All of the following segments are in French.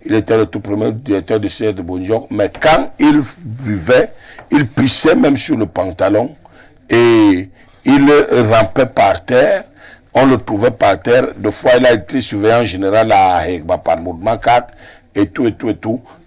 il était le tout premier directeur de CS de Bonjour, mais quand il buvait, il pissait même sur le pantalon et il rampait par terre. On le trouvait par terre. Deux fois, il a été surveillant général à Hegba par Moudmakak et tout.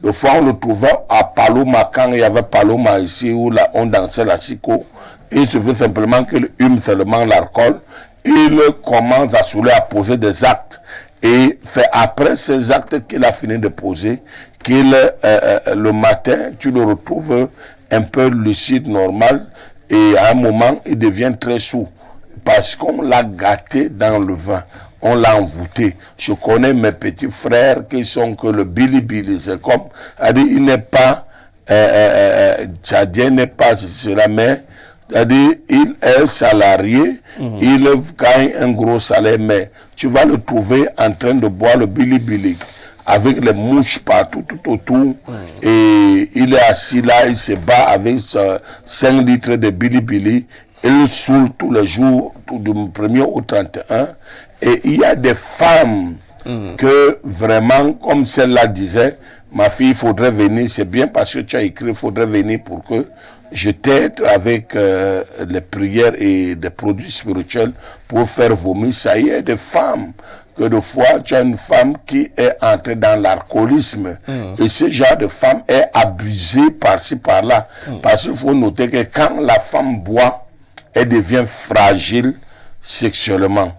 Deux fois, on le trouvait à Paloma quand il y avait Paloma ici où là, on dansait la siko. Il suffit simplement qu'il hume seulement l'alcool. Il commence à saouler, à poser des actes. Et c'est après ces actes qu'il a fini de poser qu'il, le matin, tu le retrouves un peu lucide, normal. Et à un moment, il devient très sourd. Parce qu'on l'a gâté dans le vin, on l'a envoûté. Je connais mes petits frères qui sont que le Billy, c'est comme, il n'est pas tchadien, n'est pas cela, mais il est salarié, il gagne un gros salaire, mais tu vas le trouver en train de boire le Billy, avec les mouches partout, tout autour, et il est assis là, il se bat avec 5 litres de Billy. Il saoule tous les jours, du 1er au 31. Et il y a des femmes que vraiment, comme celle-là disait, ma fille, il faudrait venir, c'est bien parce que tu as écrit, il faudrait venir pour que je t'aide avec les prières et des produits spirituels pour faire vomir. Ça y est, des femmes, que de fois, tu as une femme qui est entrée dans l'alcoolisme. Et ce genre de femme est abusée par-ci, par-là. Parce qu'il faut noter que quand la femme boit, elle devient fragile sexuellement.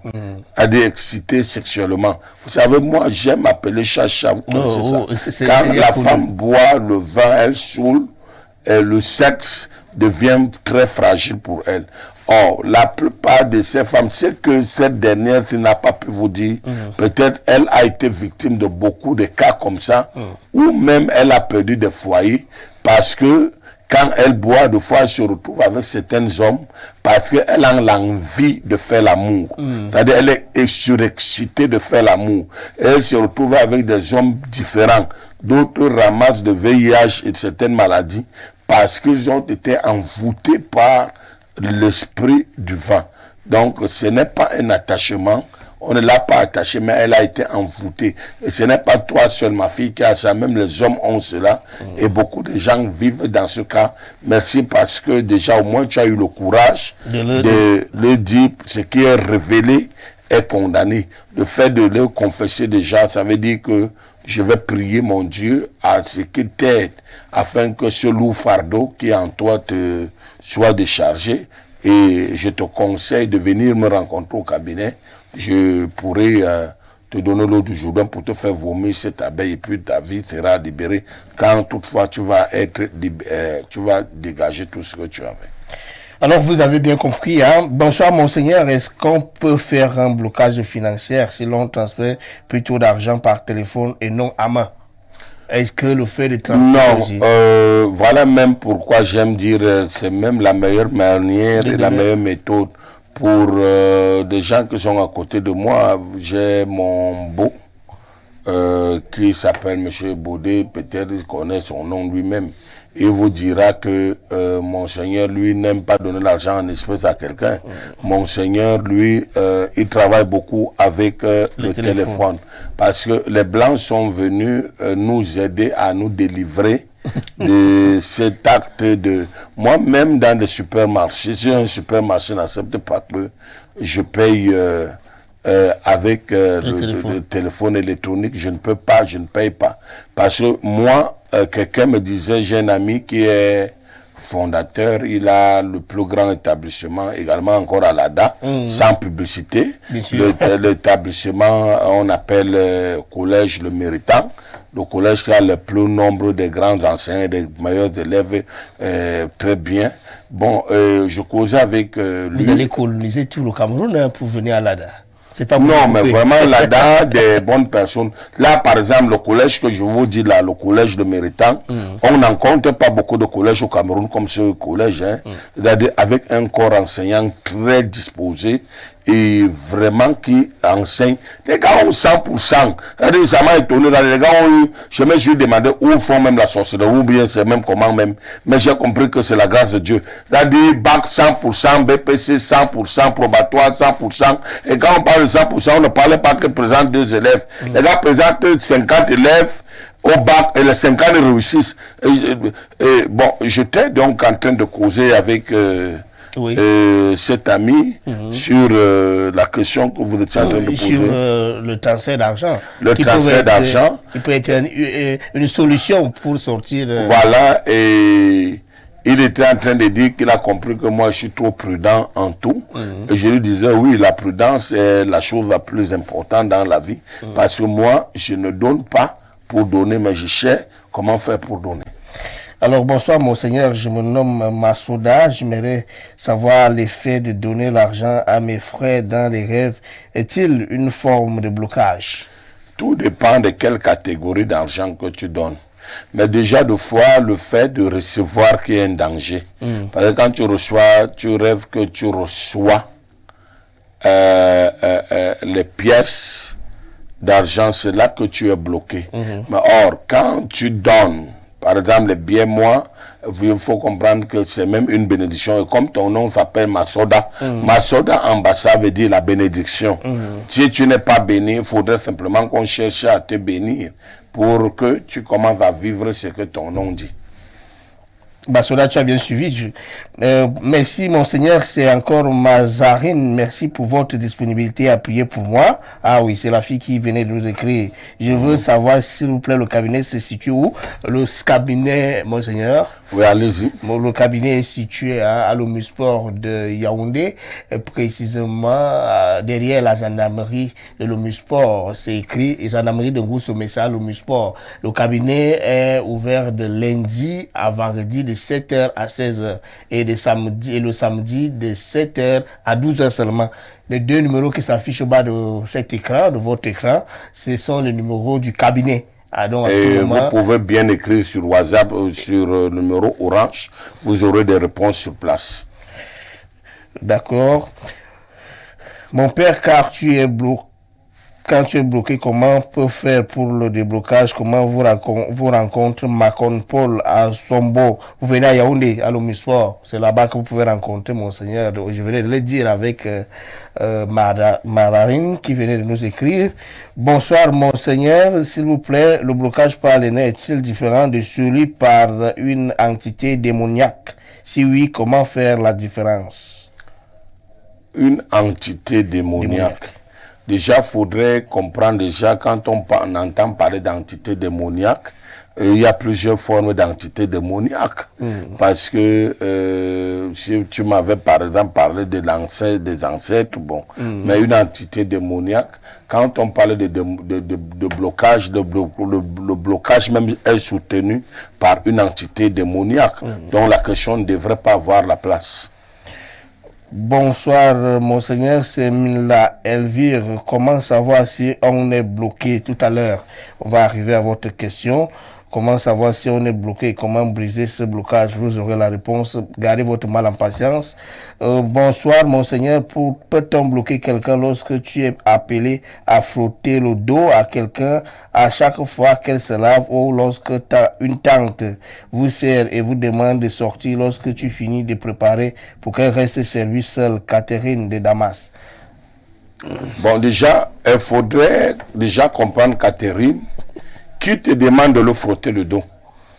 Elle est excitée sexuellement. Vous savez, moi, j'aime appeler chacha. Quand la femme boit le vin, elle saoule, le sexe devient très fragile pour elle. Or, la plupart de ces femmes, c'est que cette dernière, qui n'a pas pu vous dire, peut-être elle a été victime de beaucoup de cas comme ça, ou même elle a perdu des foyers, parce que quand elle boit, de fois, elle se retrouve avec certains hommes parce qu'elle a l'envie de faire l'amour. C'est-à-dire elle est surexcitée de faire l'amour. Elle se retrouve avec des hommes différents. D'autres ramassent de VIH et de certaines maladies parce qu'ils ont été envoûtés par l'esprit du vin. Donc, ce n'est pas un attachement. On ne l'a pas attachée, mais elle a été envoûtée. Et ce n'est pas toi seule, ma fille, qui a ça. Même les hommes ont cela. Et beaucoup de gens vivent dans ce cas. Merci parce que déjà, au moins, tu as eu le courage de le dire. Ce qui est révélé est condamné. Le fait de le confesser déjà, ça veut dire que je vais prier mon Dieu à ce qu'il t'aide afin que ce lourd fardeau qui est en toi te soit déchargé. Et je te conseille de venir me rencontrer au cabinet. Je pourrais te donner l'eau du Jourdain pour te faire vomir cette abeille et puis ta vie sera libérée quand toutefois tu vas tu vas dégager tout ce que tu avais. Alors vous avez bien compris, hein? Bonsoir Monseigneur, est-ce qu'on peut faire un blocage financier si l'on transfère plutôt d'argent par téléphone et non à main? Est-ce que le fait de transférer... Non, voilà même pourquoi j'aime dire c'est même la meilleure manière et la meilleure méthode. Pour des gens qui sont à côté de moi, j'ai mon beau qui s'appelle M. Baudet, peut-être il connaît son nom lui-même. Il vous dira que Monseigneur, lui, n'aime pas donner l'argent en espèces à quelqu'un. Monseigneur, lui, il travaille beaucoup avec le téléphone. Parce que les Blancs sont venus nous aider à nous délivrer de cet acte de... Moi-même, dans des supermarchés, si un supermarché n'accepte pas que je paye avec le téléphone électronique, je ne peux pas, je ne paye pas. Parce que moi, quelqu'un me disait, j'ai un ami qui est fondateur, il a le plus grand établissement, également encore à l'ADA, sans publicité. L'établissement, on appelle Collège Le Méritant, le collège qui a le plus nombre de grands enseignants et des meilleurs élèves, très bien. Bon, je causais avec lui. Vous allez coloniser tout le Cameroun pour venir à l'ADA. Pas non, mais vraiment là-dedans, des bonnes personnes. Là, par exemple, le collège que je vous dis là, le collège de Méritant, on n'en compte pas beaucoup de collèges au Cameroun comme ce collège, hein, c'est-à-dire avec un corps enseignant très disposé et vraiment qui enseigne. Les gars ont 100%. Ça m'a étonné. Les gars ont eu, je me suis demandé où font même la sorcellerie, ou bien c'est même comment même. Mais j'ai compris que c'est la grâce de Dieu. C'est-à-dire bac 100%, BPC 100%, probatoire 100%. Et quand on parle de 100%, on ne parle pas que présente 2 élèves. Les gars présentent 50 élèves au bac et les 5 ans ils réussissent. Bon, j'étais donc en train de causer avec cet ami sur la question que vous étiez en train de poser. Sur le transfert d'argent. Le transfert d'argent. Qui peut être une solution pour sortir. Voilà, et il était en train de dire qu'il a compris que moi je suis trop prudent en tout. Et je lui disais, oui, la prudence est la chose la plus importante dans la vie. Parce que moi, je ne donne pas pour donner, mais je sais comment faire pour donner. Alors, bonsoir, monseigneur. Je me nomme Massoda. J'aimerais savoir l'effet de donner l'argent à mes frères dans les rêves. Est-il une forme de blocage? Tout dépend de quelle catégorie d'argent que tu donnes. Mais déjà, de fois, le fait de recevoir qu'il y a un danger. Parce que quand tu reçois, tu rêves que tu reçois les pièces d'argent, c'est là que tu es bloqué. Mais or, quand tu donnes, par exemple, les billets, moi, il faut comprendre que c'est même une bénédiction. Et comme ton nom s'appelle Massoda, Massoda en bas, ça veut dire la bénédiction. Si tu n'es pas béni, il faudrait simplement qu'on cherche à te bénir pour que tu commences à vivre ce que ton nom dit. Massoda, tu as bien suivi. Merci, monseigneur. C'est encore Mazarine. Merci pour votre disponibilité à prier pour moi. Ah oui, c'est la fille qui venait de nous écrire. Je veux savoir, s'il vous plaît, le cabinet se situe où? Le cabinet, monseigneur. Oui, allez-y. Le cabinet est situé à l'Omusport de Yaoundé, précisément derrière la gendarmerie de l'Omusport. C'est écrit gendarmerie de Ngousso-Messa à l'Omusport. Le cabinet est ouvert de lundi à vendredi de 7h à 16h et le samedi de 7h à 12h seulement. Les deux numéros qui s'affichent au bas de cet écran, de votre écran, ce sont les numéros du cabinet. Donc, et vous pouvez bien écrire sur WhatsApp, sur le numéro orange, vous aurez des réponses sur place. D'accord. Mon père, quand tu es bloqué, comment on peut faire pour le déblocage? Comment vous rencontrez Macon Paul à Sombo? Vous venez à Yaoundé, à l'Omusport. C'est là-bas que vous pouvez rencontrer Monseigneur. Je venais de le dire avec Mararine qui venait de nous écrire. Bonsoir Monseigneur, s'il vous plaît, le blocage par les nez est-il différent de celui par une entité démoniaque? Si oui, comment faire la différence? Une entité démoniaque. Déjà, il faudrait comprendre déjà quand on entend parler d'entité démoniaque, il y a plusieurs formes d'entités démoniaques. Parce que si tu m'avais par exemple parlé de l'ancêtre, des ancêtres, bon, mais une entité démoniaque, quand on parle de blocage, le blocage même est soutenu par une entité démoniaque. Donc la question ne devrait pas avoir la place. Bonsoir, monseigneur, c'est Mila Elvire. Comment savoir si on est bloqué? Tout à l'heure, on va arriver à votre question. Comment savoir si on est bloqué? Comment briser ce blocage? Vous aurez la réponse. Gardez votre mal en patience. Bonsoir, monseigneur. Peut-on bloquer quelqu'un lorsque tu es appelé à frotter le dos à quelqu'un à chaque fois qu'elle se lave ou lorsque une tante vous sert et vous demande de sortir lorsque tu finis de préparer pour qu'elle reste servie seule? Catherine de Damas. Bon, déjà, il faudrait déjà comprendre, Catherine, qui te demande de le frotter le dos.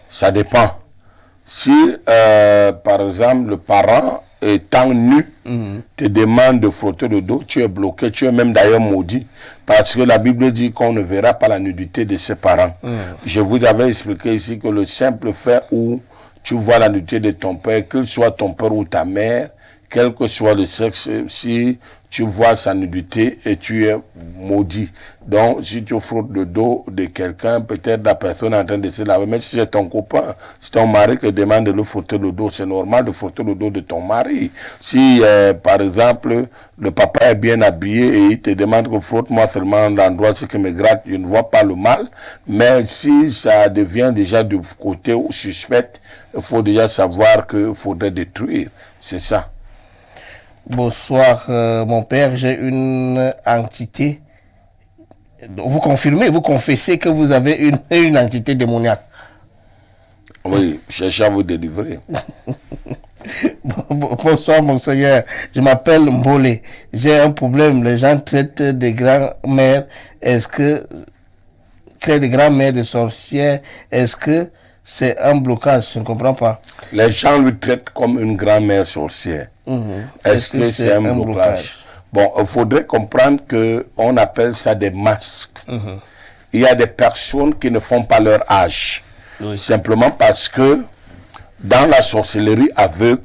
Ça dépend. Si, par exemple, le parent étant nu, te demande de frotter le dos, tu es bloqué, tu es même d'ailleurs maudit. Parce que la Bible dit qu'on ne verra pas la nudité de ses parents. Je vous avais expliqué ici que le simple fait où tu vois la nudité de ton père, qu'il soit ton père ou ta mère, quel que soit le sexe, si tu vois sa nudité et tu es maudit. Donc, si tu frottes le dos de quelqu'un, peut-être la personne est en train de se laver, mais si c'est ton copain, c'est ton mari qui demande de le frotter le dos, c'est normal de frotter le dos de ton mari. Si, par exemple, le papa est bien habillé et il te demande que frotte-moi seulement l'endroit ce qui me gratte, je ne vois pas le mal, mais si ça devient déjà du côté suspect, il faut déjà savoir qu'il faudrait détruire. C'est ça. Bonsoir, mon père, j'ai une entité. Vous confirmez, vous confessez que vous avez une entité démoniaque. Oui, cherchez à vous délivrer. Bonsoir, monseigneur. Je m'appelle Mbolé. J'ai un problème. Les gens traitent des grands-mères. Est-ce que crée des grands-mères de sorcières, est-ce que c'est un blocage? Je ne comprends pas. Les gens le traitent comme une grand-mère sorcière. Est-ce que c'est un blocage? Bon, il faudrait comprendre qu'on appelle ça des masques. Il y a des personnes qui ne font pas leur âge. Simplement parce que dans la sorcellerie aveugle,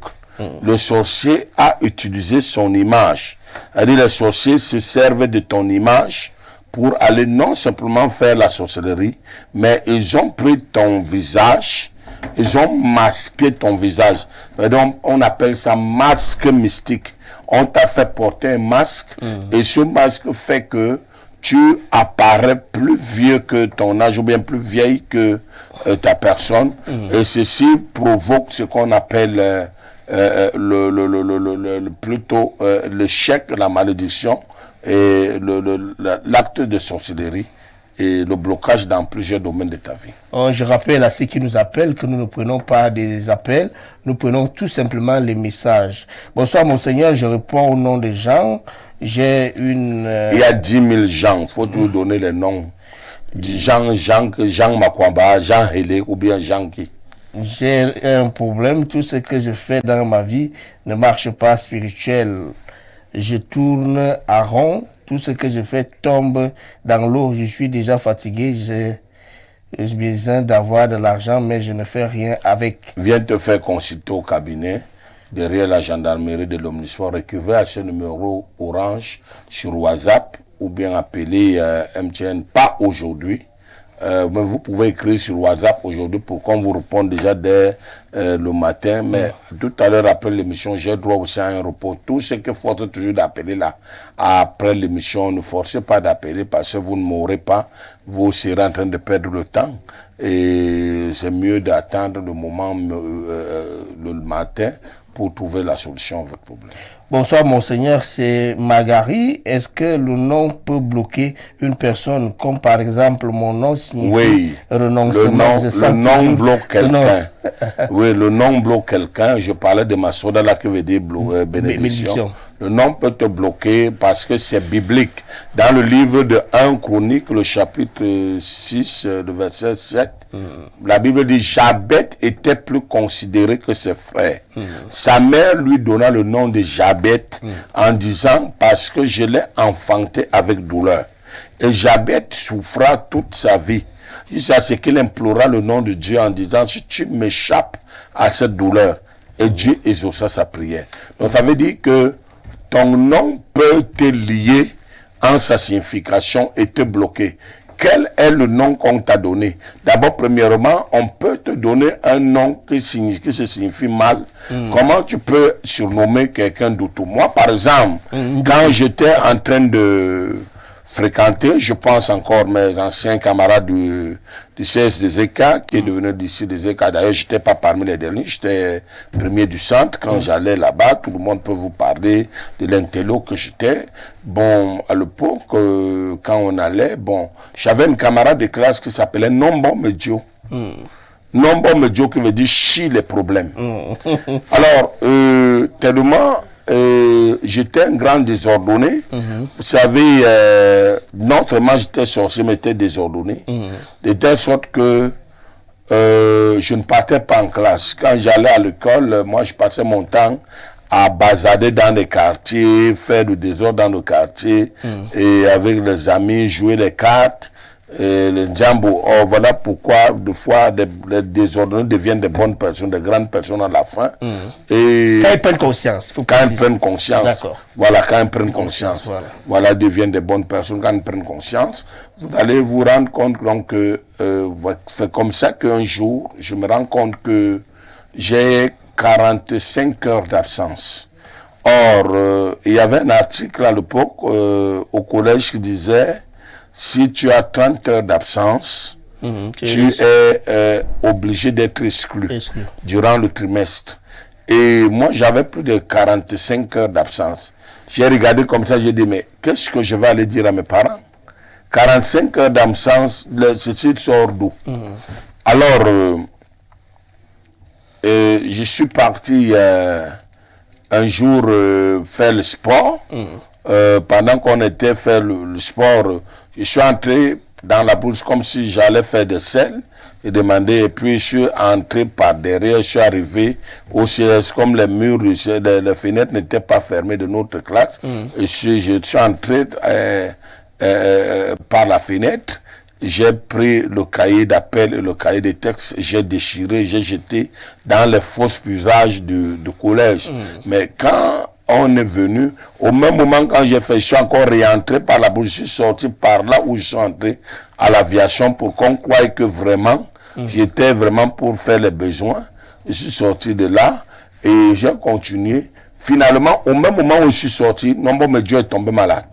le sorcier a utilisé son image. C'est-à-dire les sorciers se servent de ton image pour aller non simplement faire la sorcellerie, mais ils ont pris ton visage, ils ont masqué ton visage. Donc, on appelle ça masque mystique. On t'a fait porter un masque et ce masque fait que tu apparais plus vieux que ton âge ou bien plus vieille que ta personne. Et ceci provoque ce qu'on appelle plutôt l'échec, la malédiction et l'acte de sorcellerie et le blocage dans plusieurs domaines de ta vie. Je rappelle à ceux qui nous appellent que nous ne prenons pas des appels, nous prenons tout simplement les messages. Bonsoir Monseigneur, je réponds au nom des gens. J'ai une... Il y a 10 000 gens, il faut toujours donner les noms. Jean Makwamba, Jean Hélé ou bien Jean qui. J'ai un problème, tout ce que je fais dans ma vie ne marche pas spirituel. Je tourne à rond, tout ce que je fais tombe dans l'eau. Je suis déjà fatigué, j'ai besoin d'avoir de l'argent, mais je ne fais rien avec. Viens te faire consulter au cabinet, derrière la gendarmerie de l'Omnisport. Écrivez à ce numéro orange sur WhatsApp ou bien appeler MTN, pas aujourd'hui. Mais vous pouvez écrire sur WhatsApp aujourd'hui pour qu'on vous réponde déjà dès le matin. Mais tout à l'heure, après l'émission, j'ai droit aussi à un repos. Tout ce qu'il faut toujours d'appeler là, après l'émission, ne forcez pas d'appeler parce que vous ne mourrez pas. Vous serez en train de perdre le temps. Et c'est mieux d'attendre le moment le matin pour trouver la solution à votre problème. Bonsoir Monseigneur, c'est Magari. Est-ce que le nom peut bloquer une personne, comme par exemple mon nom signifie renoncement? Le nom bloque quelqu'un. Oui, le nom bloque quelqu'un. Je parlais de Masoda là qui veut dire bénédiction. Le nom peut te bloquer parce que c'est biblique. Dans le livre de 1 Chronique, le chapitre 6, le verset 7, la Bible dit Jabet était plus considéré que ses frères. Sa mère lui donna le nom de Jabet en disant parce que je l'ai enfanté avec douleur. Et Jabet souffra toute sa vie. Jusqu'à ce qu'il implora le nom de Dieu en disant si tu m'échappes à cette douleur. Et Dieu exauça sa prière. Donc ça veut dire que ton nom peut te lier en sa signification et te bloquer. Quel est le nom qu'on t'a donné? D'abord, premièrement, on peut te donner un nom qui se signifie mal. Comment tu peux surnommer quelqu'un d'autre? Moi, par exemple, quand j'étais en train de fréquenter, je pense encore mes anciens camarades du CS des EK, qui est devenu d'ici des EK. D'ailleurs, je n'étais pas parmi les derniers, j'étais premier du centre. Quand j'allais là-bas, tout le monde peut vous parler de l'intello que j'étais. Bon, à l'époque, quand on allait, bon, j'avais une camarade de classe qui s'appelait Nombo Medio. Nombo Medio qui veut dire chie les problèmes. Alors, tellement... j'étais un grand désordonné. Vous savez, non seulement j'étais sorcier, mais j'étais désordonné. De telle sorte que je ne partais pas en classe. Quand j'allais à l'école, moi je passais mon temps à basader dans les quartiers, faire du désordre dans le quartier, et avec les amis, jouer les cartes. Et les jambo, voilà pourquoi des fois les désordonnés deviennent des bonnes personnes, des grandes personnes à la fin. Et quand ils prennent conscience. Quand ils prennent conscience. Voilà, quand ils prennent conscience. Voilà, ils deviennent des bonnes personnes. Quand ils prennent conscience, vous allez vous rendre compte donc, que c'est comme ça qu'un jour, je me rends compte que j'ai 45 heures d'absence. Or, il y avait un article à l'époque au collège qui disait si tu as 30 heures d'absence, tu es obligé d'être exclu durant le trimestre. Et moi, j'avais plus de 45 heures d'absence. J'ai regardé comme ça, j'ai dit, mais qu'est-ce que je vais aller dire à mes parents? 45 heures d'absence, ceci sort d'où? Alors, je suis parti un jour faire le sport. Pendant qu'on était faire le sport, je suis entré dans la bouche comme si j'allais faire des selles. J'ai demandé et puis je suis entré par derrière, je suis arrivé au CS comme les murs, les fenêtres n'étaient pas fermées de notre classe. Et je suis entré par la fenêtre. J'ai pris le cahier d'appel et le cahier de texte, j'ai déchiré, j'ai jeté dans les fosses usages du collège. Mais quand on est venu, au même moment quand j'ai fait, je suis encore réentré par la bouche, je suis sorti par là où je suis entré à l'aviation pour qu'on croie que vraiment, j'étais vraiment pour faire les besoins. Je suis sorti de là et j'ai continué. Finalement, au même moment où je suis sorti, Nombo Medjo est tombé malade.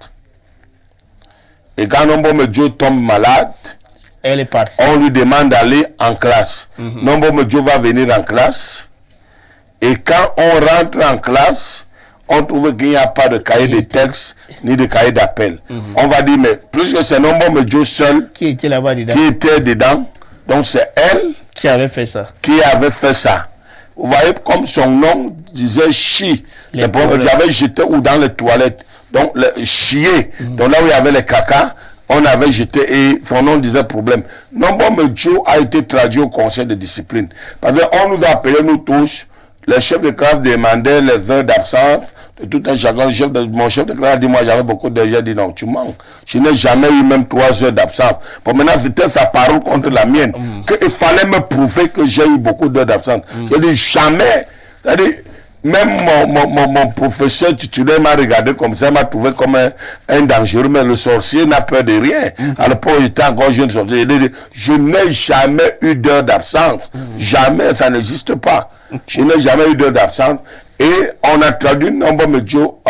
Et quand Nombo Medjo tombe malade, elle est partie. On lui demande d'aller en classe. Nombo Medjo va venir en classe. Et quand on rentre en classe, on trouve qu'il n'y a pas de cahier de texte ni de cahier d'appel. On va dire, mais plus que c'est Nombo Medjo seul Qui était là-bas dedans? qui était dedans, donc c'est elle Qui avait fait ça? qui avait fait ça. Vous voyez, comme son nom disait chi, j'avais jeté ou dans les toilettes. Donc, le chier, donc là où il y avait les caca, on avait jeté et son nom disait problème. Nombo Medjo a été traduit au conseil de discipline. Parce qu'on nous a appelé, nous tous, les chefs de classe demandaient les heures d'absence de tout un chacun. Mon chef de classe a dit, moi j'avais beaucoup d'heures, j'ai dit non, tu manques. Je n'ai jamais eu même 3 heures d'absence. Bon, maintenant c'était sa parole contre la mienne. Qu'il fallait me prouver que j'ai eu beaucoup d'heures d'absence. J'ai dit jamais. C'est-à-dire, même mon professeur titulaire m'a regardé comme ça, m'a trouvé comme un dangereux, mais le sorcier n'a peur de rien. À l'époque, j'étais encore jeune sorcier. Je n'ai jamais eu d'heure d'absence. Jamais, ça n'existe pas. Je n'ai jamais eu d'heure d'absence. Et on a traduit Nombo Medjo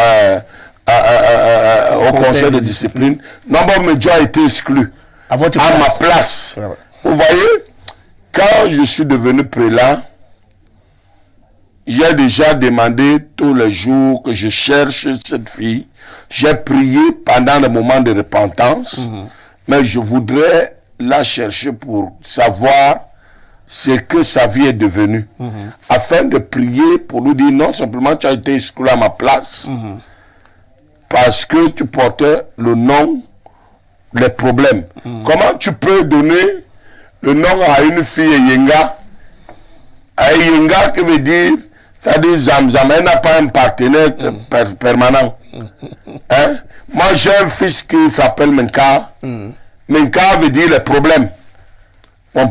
au conseil de discipline. Nombo Medjo a été exclu À votre à place. ma place. Ouais. Vous voyez, quand je suis devenu prélat, j'ai déjà demandé tous les jours que je cherche cette fille. J'ai prié pendant le moment de repentance, mais je voudrais la chercher pour savoir ce que sa vie est devenue. Afin de prier pour lui dire non simplement tu as été exclu à ma place parce que tu portais le nom, les problèmes. Comment tu peux donner le nom à une fille Yenga? Yenga qui veut dire, c'est-à-dire Zamzam, elle n'a pas un partenaire permanent. Hein? Moi j'ai un fils qui s'appelle Menka. Menka veut dire les problèmes. Mon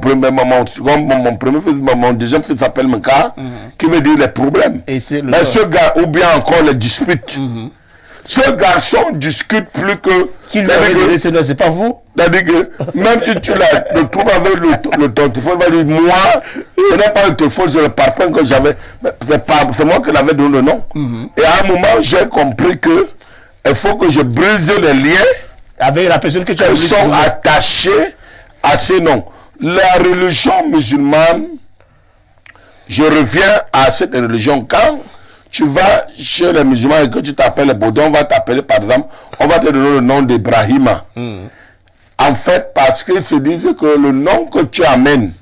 deuxième fils s'appelle Menka, qui veut dire les problèmes. Et c'est le Mais ce gars, ou bien encore les disputes. Ce garçon discute plus que... Qui lui avait donné ce nom, c'est pas vous? C'est-à-dire que même si tu le trouves avec le téléphone, il va dire, moi, ce n'est pas le téléphone, c'est le parfum que j'avais. C'est moi qui l'avais donné le nom. Et à un moment, j'ai compris que il faut que je brise les liens Avec la personne que tu as qui voulu sont trouver. attachés à ces noms. La religion musulmane, je reviens à cette religion. Quand tu vas chez les musulmans et que tu t'appelles les Baudins, on va t'appeler par exemple, on va te donner le nom d'Ibrahima. En fait, parce qu'ils se disent que le nom que tu amènes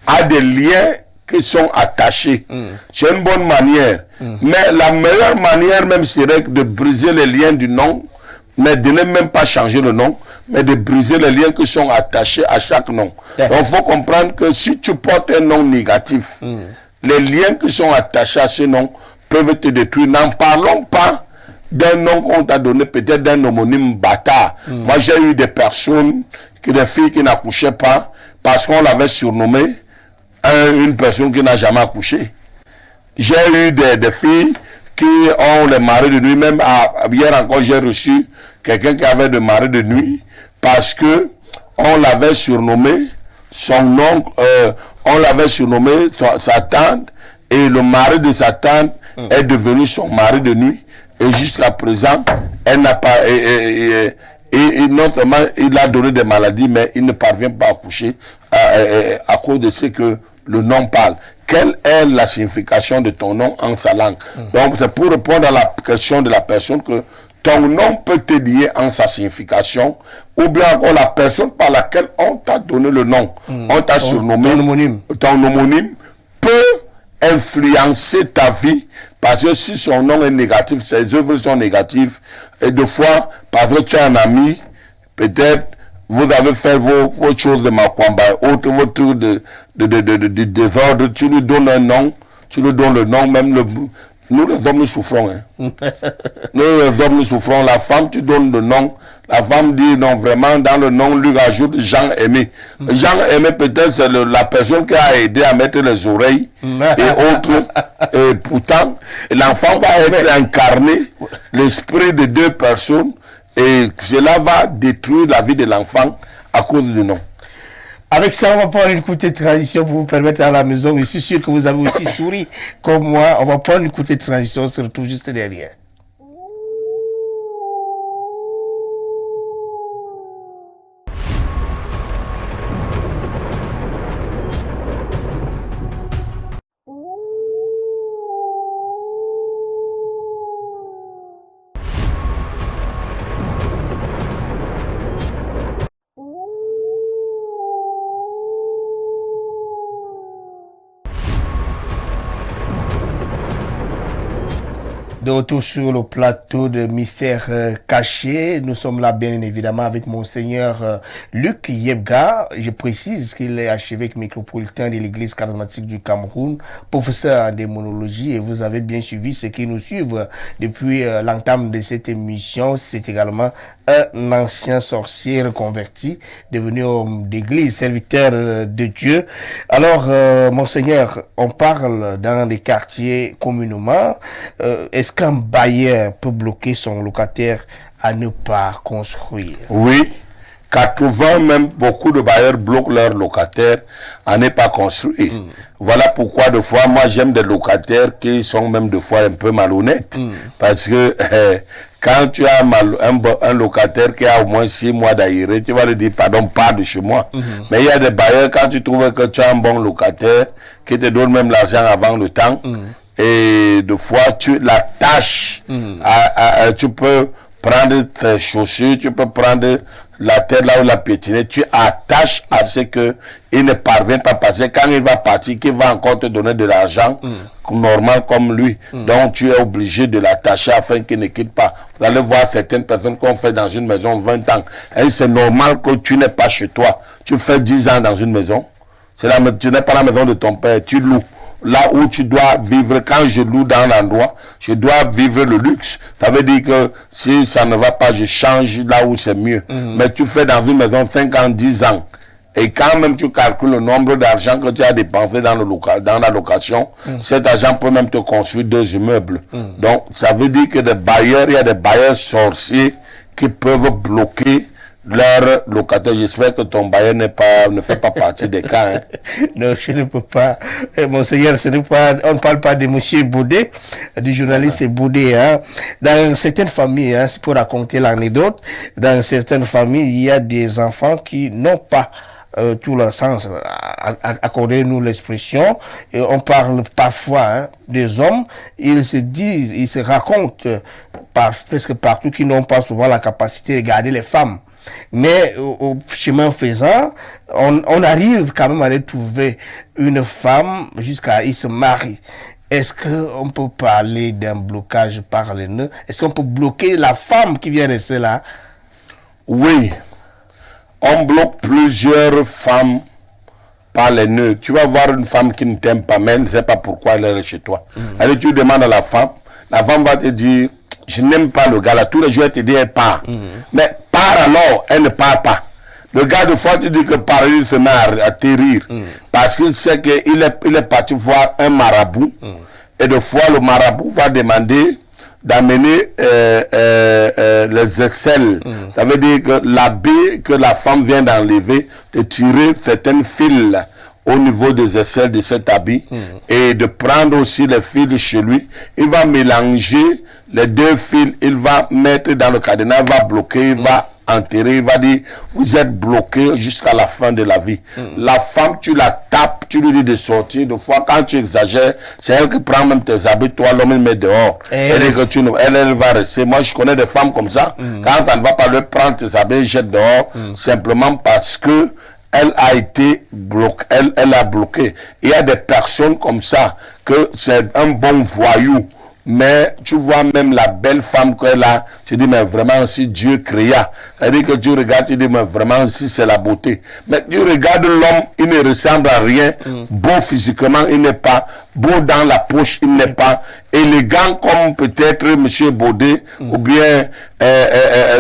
a des liens qui sont attachés. C'est une bonne manière. Mais la meilleure manière même serait de briser les liens du nom, mais de ne même pas changer le nom, mais de briser les liens qui sont attachés à chaque nom. Donc il faut comprendre que si tu portes un nom négatif, les liens qui sont attachés à ce nom peuvent te détruire. N'en parlons pas d'un nom qu'on t'a donné, peut-être d'un homonyme bâtard. Moi j'ai eu des personnes, des filles qui n'accouchaient pas, parce qu'on l'avait surnommé une personne qui n'a jamais accouché. J'ai eu des filles qui ont les maris de nuit. Même hier encore, j'ai reçu quelqu'un qui avait des maris de nuit parce que on l'avait surnommé, son oncle, on l'avait surnommé sa tante, et le mari de sa tante est devenu son mari de nuit. Et jusqu'à présent, elle n'a pas... Et non seulement il a donné des maladies, mais il ne parvient pas à accoucher à cause de ce que le nom parle. Quelle est la signification de ton nom en sa langue? Donc c'est pour répondre à la question de la personne que ton nom peut te lier en sa signification, ou bien encore la personne par laquelle on t'a donné le nom, on t'a surnommé, ton homonyme peut influencer ta vie, parce que si son nom est négatif, ses œuvres sont négatives, et deux fois, parce que tu as un ami, peut-être vous avez fait vos choses de Makwamba, vos trucs de désordre, tu lui donnes un nom, tu lui donnes le nom, même nous les hommes nous souffrons. Hein. Nous les hommes nous souffrons. La femme, tu donnes le nom. La femme dit non, vraiment, dans le nom, lui rajoute Jean-Aimé. Jean-Aimé, peut-être, c'est la personne qui a aidé à mettre les oreilles et autres. Et pourtant, l'enfant va être incarné, l'esprit de deux personnes, et cela va détruire la vie de l'enfant à cause du nom. Avec ça, on va prendre une courte transition pour vous permettre à la maison. Je suis sûr que vous avez aussi souri comme moi. On va prendre une courte transition. On se retrouve juste derrière. De retour sur le plateau de Mystère Caché. Nous sommes là bien évidemment avec Monseigneur Luc Yebga. Je précise qu'il est archevêque métropolitain de l'Église charismatique du Cameroun, professeur en démonologie, et vous avez bien suivi ceux qui nous suivent depuis l'entame de cette émission. C'est également un ancien sorcier reconverti, devenu homme d'église, serviteur de Dieu. Alors, Monseigneur, on parle dans des quartiers communément. Est-ce qu'un bailleur peut bloquer son locataire à ne pas construire? Oui, 80, même beaucoup de bailleurs bloquent leurs locataires à ne pas construire. Voilà pourquoi des fois, moi j'aime des locataires qui sont même des fois un peu malhonnêtes. Parce que quand tu as un locataire qui a au moins 6 mois d'aéré, tu vas lui dire pardon, pars de chez moi. Mais il y a des bailleurs, quand tu trouves que tu as un bon locataire, qui te donne même l'argent avant le temps, et des fois tu l'attaches, tu peux prendre tes chaussures, tu peux prendre la terre là où la piétiner, tu attaches à ce que il ne parvient pas à passer. Quand il va partir, qu'il va encore te donner de l'argent normal comme lui. Donc tu es obligé de l'attacher afin qu'il ne quitte pas. Vous allez voir certaines personnes qu'on fait dans une maison 20 ans. Et c'est normal que tu n'es pas chez toi. Tu fais 10 ans dans une maison. Tu n'es pas la maison de ton père, tu loues. Là où tu dois vivre, quand je loue dans l'endroit, je dois vivre le luxe. Ça veut dire que si ça ne va pas, je change là où c'est mieux. Mais tu fais dans une maison 5 ans, 10 ans. Et quand même tu calcules le nombre d'argent que tu as dépensé dans la location, cet argent peut même te construire 2 immeubles. Donc, ça veut dire que il y a des bailleurs sorciers qui peuvent bloquer leur locataire. J'espère que ton bailleur ne fait pas partie des cas. Hein. Non, je ne peux pas. Monseigneur, on ne parle pas de monsieur Baudet, du journaliste Baudet. Hein. Dans certaines familles, c'est pour raconter l'anecdote, dans certaines familles, il y a des enfants qui n'ont pas tout leur sens. Accordez-nous l'expression. Et on parle parfois des hommes, ils se racontent presque partout qu'ils n'ont pas souvent la capacité de garder les femmes. Mais au chemin faisant, on arrive quand même à aller trouver une femme jusqu'à ils se marient. Est-ce qu'on peut parler d'un blocage par les nœuds? Est-ce qu'on peut bloquer la femme qui vient rester là? Oui. On bloque plusieurs femmes par les nœuds. Tu vas voir une femme qui ne t'aime pas, mais elle ne sait pas pourquoi elle est chez toi. Allez, tu demandes à la femme va te dire, je n'aime pas le gars là. Tous les jours, elle te dit, elle part. Mais part alors, elle ne part pas. Le gars, de fois, tu dis que par il se met à terrir. Parce qu'il sait qu'il est parti voir un marabout. Et de fois, le marabout va demander d'amener les aisselles. Ça veut dire que l'habit que la femme vient d'enlever, de tirer certaines fils au niveau des aisselles de cet habit et de prendre aussi les fils chez lui. Il va mélanger les 2 fils, il va mettre dans le cadenas, il va bloquer, il va enterrer, il va dire vous êtes bloqué jusqu'à la fin de la vie. La femme, tu la tapes, tu lui dis de sortir. De fois, quand tu exagères, c'est elle qui prend même tes habits, toi l'homme il met dehors. Elle va rester. Moi je connais des femmes comme ça, quand ça ne va pas leur prendre tes habits, elle jette dehors, simplement parce que elle a été bloquée, elle a bloqué. Il y a des personnes comme ça, que c'est un bon voyou mais tu vois même la belle femme qu'elle a, tu dis, mais vraiment, si Dieu créa, c'est-à-dire que tu regardes, tu dis, mais vraiment, si c'est la beauté. Mais tu regardes l'homme, il ne ressemble à rien, beau physiquement, il n'est pas, beau dans la poche, il n'est pas, élégant comme peut-être M. Baudet, ou bien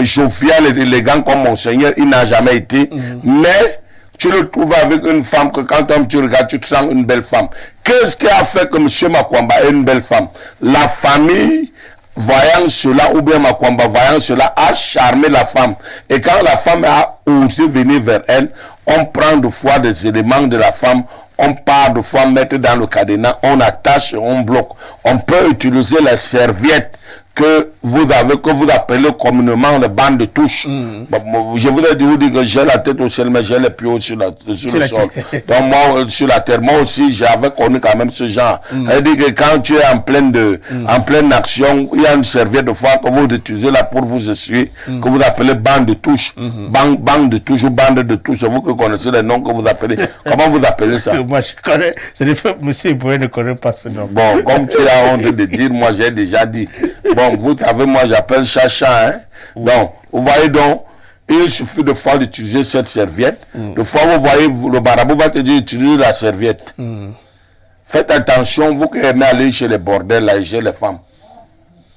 jovial et élégant comme Monseigneur, il n'a jamais été, mais tu le trouves avec une femme que quand tu regardes, tu te sens une belle femme. Qu'est-ce qui a fait que M. Makwamba est une belle femme? La famille, voyant cela, ou bien Makwamba voyant cela, a charmé la femme. Et quand la femme a osé venir vers elle, on prend de fois des éléments de la femme, on part de fois mettre dans le cadenas, on attache et on bloque. On peut utiliser les serviettes que vous appelez communément le banc de touche. Bon, je voudrais vous dire que j'ai la tête au ciel, mais j'ai les pieds sur le sol. Donc moi, sur la terre, moi aussi, j'avais connu quand même ce genre. C'est-à-dire que quand tu es en pleine action, il y a une serviette de fois que vous utilisez là pour vous essuyer, que vous appelez banc de touche. Banc de touche ou bande de touche, c'est vous qui connaissez les noms que vous appelez. Comment vous appelez ça? Moi, je connais. C'est des fois, monsieur Iboué ne connaît pas ce nom. Bon, comme tu as honte de dire, moi j'ai déjà dit. Bon, vous savez, moi j'appelle chacha, hein. Donc, vous voyez donc, il suffit de fois d'utiliser cette serviette. De fois, vous voyez, le marabout va te dire utiliser la serviette. Faites attention, vous qui aimez aller chez les bordels, là, chez les femmes.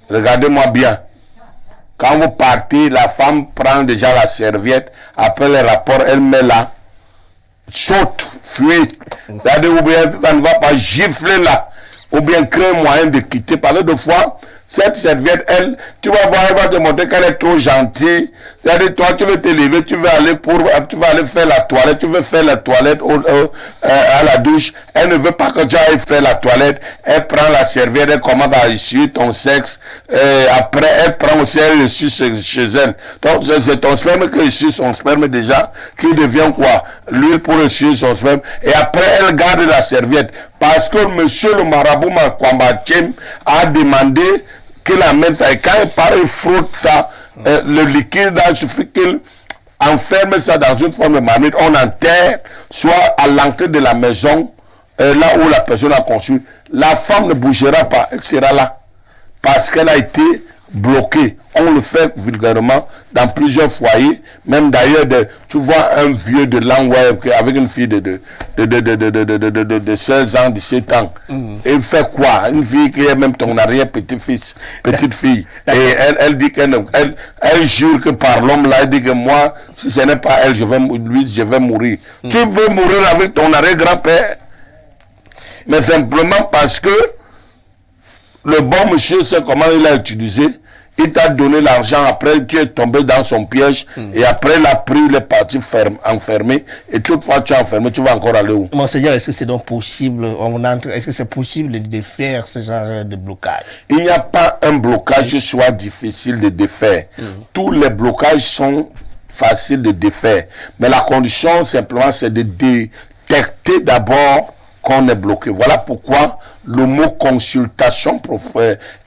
Regardez-moi bien. Quand vous partez, la femme prend déjà la serviette. Après le rapport, elle met là. Saute, fuit. Regardez, ou bien ça ne va pas gifler là. Ou bien créer un moyen de quitter. Parce que de fois, cette serviette, elle, tu vas voir, elle va te montrer qu'elle est trop gentille. C'est-à-dire, toi, tu veux te lever, tu vas aller faire la toilette, tu veux faire la toilette à la douche. Elle ne veut pas que tu ailles faire la toilette. Elle prend la serviette, elle commence à essuyer ton sexe. Après, elle prend aussi, elle essuie chez elle. Donc, c'est ton sperme qui essuie son sperme déjà, qui devient quoi? L'huile pour essuyer son sperme. Et après, elle garde la serviette. Parce que monsieur le marabout Makwamba Tchem a demandé qu'il amène ça. Et quand il part, il frotte ça, le liquide, là, il suffit qu'il enferme ça dans une forme de marmite. On enterre, soit à l'entrée de la maison, là où la personne a conçu. La femme ne bougera pas, elle sera là. Parce qu'elle a été bloquée. On le fait vulgairement dans plusieurs foyers. Même d'ailleurs, tu vois un vieux de Langway avec une fille de 16 ans, 17 ans. Il fait quoi? Une fille qui est même ton arrière-petit-fils, petite fille. Et elle dit qu'elle jure que par l'homme là, elle dit que moi, si ce n'est pas elle, je vais mourir. Tu veux mourir avec ton arrière-grand-père? Mais simplement parce que le bon monsieur sait comment il a utilisé. Il t'a donné l'argent, après tu es tombé dans son piège, et après il a pris, il est parti enfermé, et toutefois tu es enfermé, tu vas encore aller où? Monseigneur, est-ce que c'est donc possible, est-ce que c'est possible de faire ce genre de blocage? Il n'y a pas un blocage qui soit difficile de défaire. Tous les blocages sont faciles de défaire. Mais la condition simplement c'est de détecter d'abord qu'on est bloqué. Voilà pourquoi le mot consultation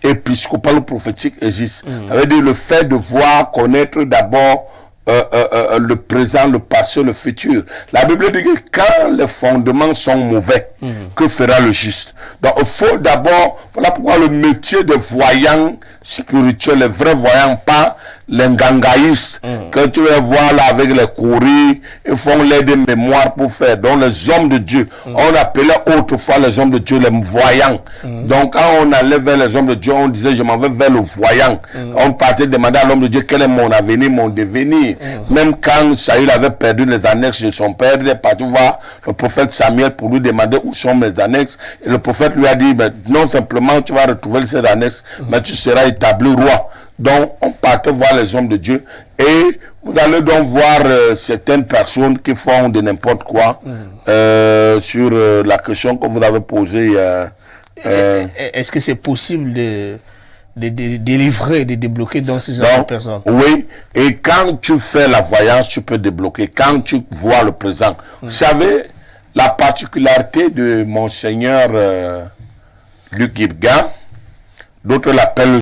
épiscopale ou prophétique existe. Ça veut dire le fait de voir, connaître d'abord le présent, le passé, le futur. La Bible dit que quand les fondements sont mauvais, que fera le juste? Donc il faut d'abord, voilà pourquoi le métier de voyant spirituel, les vrais voyants, pas les gangaïstes, que tu vas voir là avec les courriers, ils font l'aide de mémoire pour faire. Donc les hommes de Dieu, on appelait autrefois les hommes de Dieu les voyants. Donc quand on allait vers les hommes de Dieu, on disait je m'en vais vers le voyant. On partait demander à l'homme de Dieu quel est mon avenir, mon devenir. Même quand Saül avait perdu les annexes de son père, il est parti voir le prophète Samuel pour lui demander où sont mes annexes. Et le prophète lui a dit, mais non simplement tu vas retrouver ces annexes, mais tu seras établi roi. Donc on partait voir les hommes de Dieu et vous allez donc voir certaines personnes qui font de n'importe quoi sur la question que vous avez posée. Est-ce que c'est possible de délivrer, de débloquer dans ce genre de personnes? Oui, et quand tu fais la voyance, tu peux débloquer. Quand tu vois le présent. Vous savez, la particularité de Monseigneur Luc Guibga, d'autres l'appellent